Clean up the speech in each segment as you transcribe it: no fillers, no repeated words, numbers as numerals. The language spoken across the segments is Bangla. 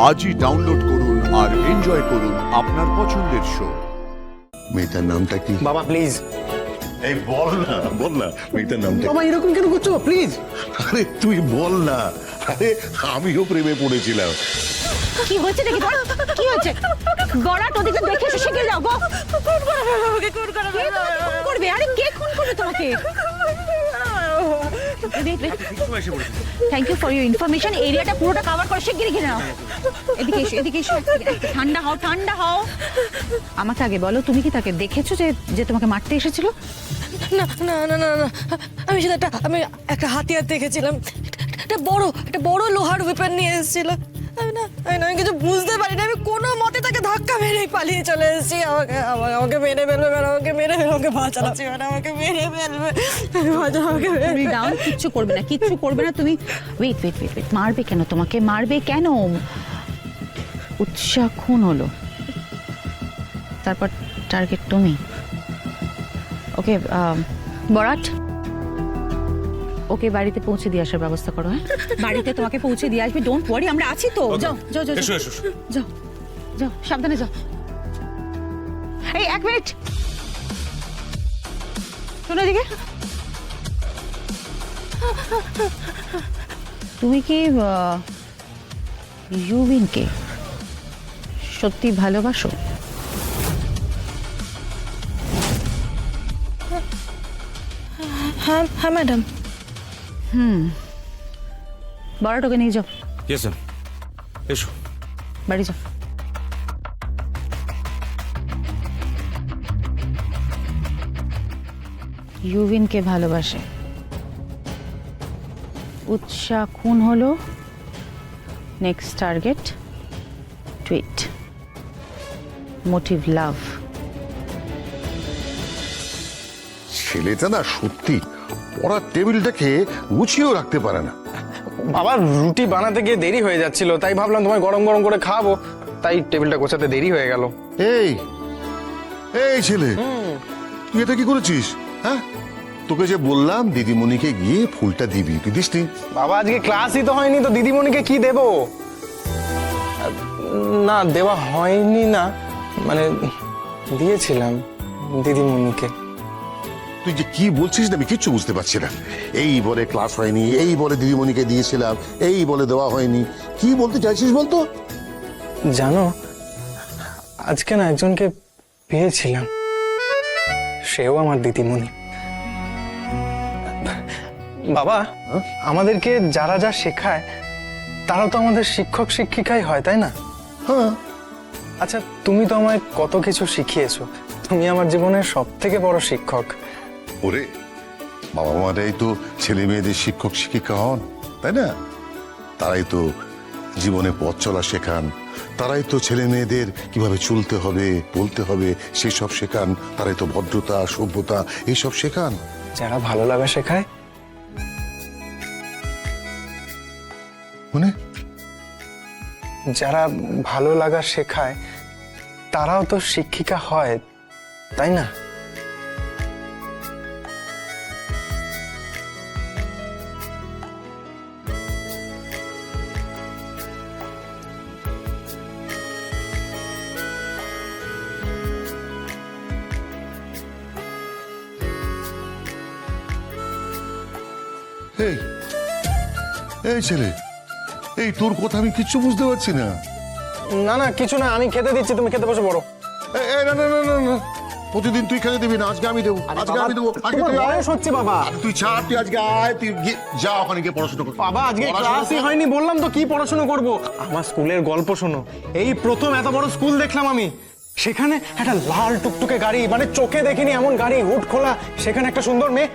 আজই ডাউনলোড করুন আর এনজয় করুন আপনার পছন্দের শো। মেয়েটার নামটা কি? বাবা প্লিজ। এই বল না মেয়েটার নামটা। বাবা এরকম কেন করছো প্লিজ? আরে তুই বল না। আরে আমিও প্রেমে পড়েছিলাম। কি হয়েছে নাকি তোর? কি হয়েছে? গড়াট ওদিকে দেখে এসে শিখে যাও গো। খুন করবে? আরে কে খুন করবে তোমাকে? Thank you for your information. এরিয়াটা পুরোটা কভার করে শিগগিরই ঘিরে নাও। এদিকে এসো। ঠান্ডা হও। আমাকে আগে বলো, তুমি কি তাকে দেখেছো যে তোমাকে মারতে এসেছিল? না না না না না আমি শুধু একটা হাতিয়ার দেখেছিলাম। একটা বড় লোহার ওয়েপন নিয়ে এসেছিল। আমি কিছু বুঝতে পারিনি। আমি কোনো মতে তাকে ধাক্কা মেরে পালিয়ে চলে এসেছি। আমাকে মেরে ফেলবে, আমাকে বাঁচাচ্ছি, আমাকে মেরে ফেলবে। তুমি ডাউন, কিচ্ছু করবে না তুমি। ওয়েট, মারবে কেন তোমাকে? মারবে কেন? উৎসাহ খুন হলো, তারপর টার্গেট তুমি। ওকে বরাট, ওকে বাড়িতে পৌঁছে দিয়ে আসার ব্যবস্থা করো। হ্যাঁ, বাড়িতে তোমাকে পৌঁছে দিয়ে আসবে। ডোন্ট ওয়ারি, আমরা আছি তো। যাও, সাবধানে যাও। এই 1 মিনিট শোনো এদিকে। তুমি কি ইউবিনকে সত্যি ভালোবাসো? হ্যাঁ হ্যাঁ ম্যাডাম। বড়টাকে নিয়ে যাও। Yes sir. এসো। বাড়ি যাও। ইউবিনকে ভালোবাসে। উৎসাহ খুন হলো। Next target tweet. মোটিভ লাভ। ছেলেটা না সত্যি পড়ার টেবিলটাকে গুছিয়েও রাখতে পারে না। বাবা রুটি বানাতে গিয়ে দেরি হয়ে যাচ্ছিল, তাই ভাবলাম তোমায় গরম গরম করে খাবো, তাই টেবিলটা গোছাতে দেরি হয়ে গেল। এই ছেলে, তুই এটা কি করেছিস? হ্যাঁ, তোকে যে বললাম দিদিমণিকে গিয়ে ফুলটা দিবি, তুই দিসনি। বাবা আজকে ক্লাসই তো হয়নি, তো দিদিমণিকে কি দেবো? না দেওয়া হয়নি না, মানে দিয়েছিলাম দিদিমণিকে। তুই যে কি বলছিস না আমি কিচ্ছু বুঝতে পারছি না। এই বলে ক্লাস হয়নি, এই বলে দিদিমণিকে দিয়েছিলাম, এই বলে দেওয়া হয়নি। কি বলতে চাইছিস বলতো? জানো আজকে না একজনকে পেয়েছিলাম, সেও আমার দিদিমণি। বাবা আমাদেরকে যারা যা শেখায় তারা তো আমাদের শিক্ষক শিক্ষিকাই হয়, তাই না? হ্যাঁ। আচ্ছা তুমি তো আমায় কত কিছু শিখিয়েছো, তুমি আমার জীবনের সব থেকে বড় শিক্ষক। ওরে বাবা মারাই তো ছেলে মেয়েদের শিক্ষক শিক্ষিকা হন, তাই না? তারাই তো জীবনে পথ চলা শেখান, তারাই তো ছেলে মেয়েদের কিভাবে চলতে হবে, বলতে হবে সেই সব শেখান। তারাই তো ভদ্রতা, সভ্যতা এইসব শেখান। যারা ভালো লাগা শেখায়, মানে যারা ভালো লাগা শেখায় তারাও তো শিক্ষিকা হয়, তাই না? এই এই ছেলে, এই তোর কথা আমি কিচ্ছু বুঝতে পারছি না। না না কিছু না, আমি খেতে দিচ্ছি, তুমি খেতে বসে পড়ো। না না না না না, প্রতিদিন তুই খেতে দিবি না, আজকে আমি দেবো। আজকে আমি দেবো। বয়স হচ্ছে বাবা। তুই ছাড়, তুই আজকে আয়, তুই যা ওখানে গিয়ে পড়াশোনা কর। বাবা আজকে ক্লাসই হয়নি, বললাম তো কি পড়াশোনা করব। আমার স্কুলের গল্প শোনো। এই প্রথম এত বড় স্কুল দেখলাম আমি, সেখানে একটা লাল টুকটুকে গাড়ি, মানে চোখে দেখিনি এমন গাড়ি, হুড খোলা, সেখানে একটা সুন্দর মেয়ে।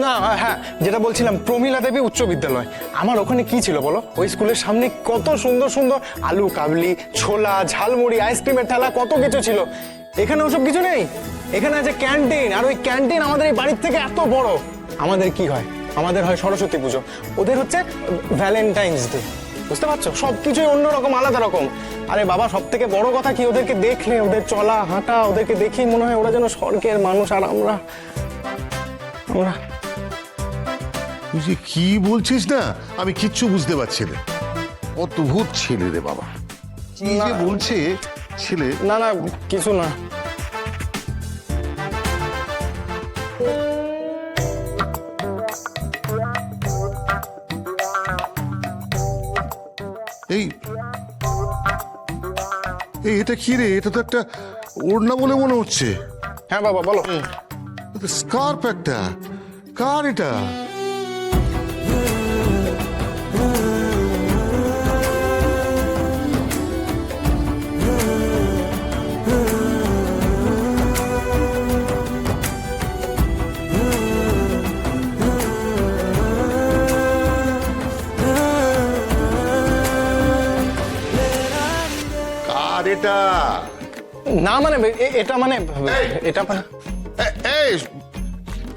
না হ্যাঁ, যেটা বলছিলাম প্রমীলা দেবী উচ্চ বিদ্যালয়। আমার ওখানে কি ছিল বলো? ওই স্কুলের সামনে কত সুন্দর সুন্দর আলু কাবলি, ছোলা, ঝালমুড়ি, আইসক্রিমের ঠেলা, কত কিছু ছিল। এখানে ওসব কিছু নেই। এখানে আছে ক্যান্টিন, আর ওই ক্যান্টিন আমাদের এই বাড়ির থেকে এত বড়। আমাদের কি হয়? আমাদের হয় সরস্বতী পুজো, ওদের হচ্ছে ভ্যালেন্টাইন্স ডে। বুঝতে পারছো? সবকিছুই অন্যরকম, আলাদা রকম। আরে বাবা সব থেকে বড় কথা কি, ওদেরকে দেখলে, ওদের চলা হাঁটা, ওদেরকে দেখি মনে হয় ওরা যেন স্বর্গের মানুষ, আর আমরা তুই যে কি বলছিস না আমি কিচ্ছু বুঝতে পারছি না। অদ্ভুত ছেলে রে বাবা, কি যে বলছে ছেলে। না না কিছু না। এই এই এটা কি রে? এটা তো একটা ওড়না বলে মনে হচ্ছে। হ্যাঁ বাবা বলো। স্কার্ফ একটা, কার এটা? কার এটা? না মানে এটা মানে এটা মানে এই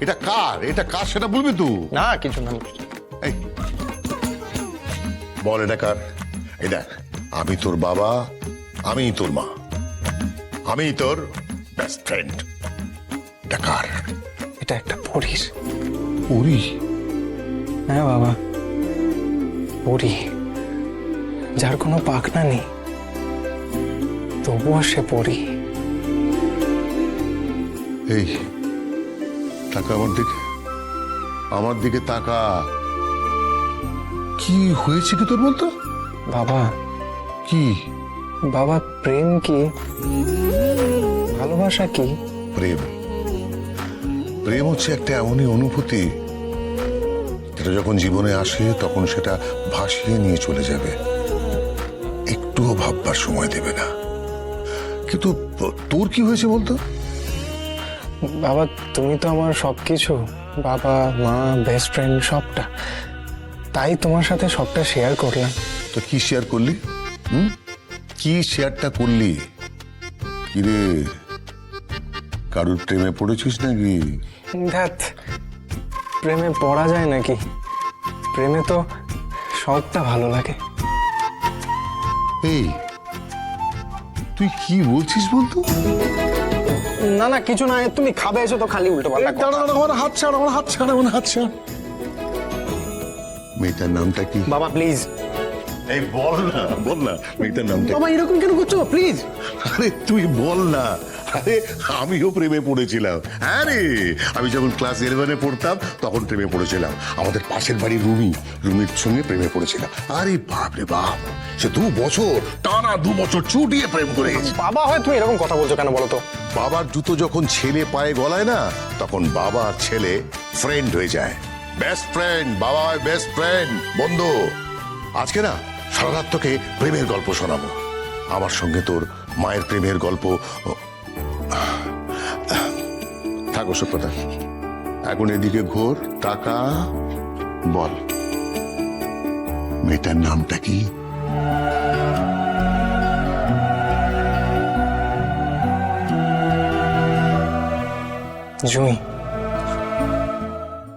এটা কার? এটা কার সেটা বলবি তুই? না কিছু না। এই বল এটা কার? এই দেখ, আমি তোর বাবা, আমি তোর মা, আমি তোর বেস্ট ফ্রেন্ড। এটা কার? এটা একটা পরীর। উরি? হ্যাঁ বাবা, পরী, যার কোনো পাখনা নেই, তবুও সে পরী। এই তাকা আমার দিকে, আমার দিকে তাকা। কি হয়েছে কি তোর বলতো? বাবা, কি? বাবা প্রেম কি, ভালোবাসা কি? প্রেম, প্রেম হচ্ছে একটা এমনই অনুভূতি যেটা যখন জীবনে আসে তখন সেটা ভাসিয়ে নিয়ে চলে যাবে, একটুও ভাববার সময় দেবে না। কিন্তু তোর কি হয়েছে বলতো? বাবা তুমি তো আমার সবকিছু, বাবা মা বেস্ট ফ্রেন্ড সবটা, তাই তোমার সাথে সবটা শেয়ার করলাম। তো কি শেয়ার করলি? কি শেয়ারটা করলি? কিরে, কারুর প্রেমে পড়েছিস নাকি? ধ্যাৎ, প্রেমে পড়া যায় নাকি? প্রেমে তো সবটা ভালো লাগে। এই তুই কি বলছিস বলতো? না না কিছু না, তুমি খাবে এসে তো খালি উল্টো পাল্টা কথা। আমার হাত ছাড়, আমার হাত ছাড়, আমার হাত ছাড়। মেয়েটার নামটা কি? বাবা প্লিজ। এই বল না, বল না মেয়েটার নামটা কি? বাবা এরকম কেন করছো প্লিজ? আরে তুই বল না। আরে আমিও প্রেমে পড়েছিলাম। হ্যাঁ রে, আমি যখন ক্লাস 11-এ পড়তাম তখন প্রেমে পড়েছিলাম। আমাদের পাশের বাড়ি রুমির সঙ্গে প্রেমে পড়েছিলাম। আরে বাপ রে বাপ, সে 2 বছর টানা 2 বছর চুটিয়ে প্রেম করে গেছে। বাবা হয় তুমি এরকম কথা বলছো কেন বলো তো? বাবার জুতো যখন ছেলে পায়ে গলায় না, তখন বাবা আর ছেলে ফ্রেন্ড হয়ে যায়, বেস্ট ফ্রেন্ড। বাবা হয় বেস্ট ফ্রেন্ড, বন্ধু। আজকে না সারা রাত তোকে প্রেমের গল্প শোনাবো। আমার সঙ্গে তোর মায়ের প্রেমের গল্প। থাকো সব কথা, এখন এদিকে ঘোর, টাকা বল, মেয়েটার নামটা কি? জুঁই।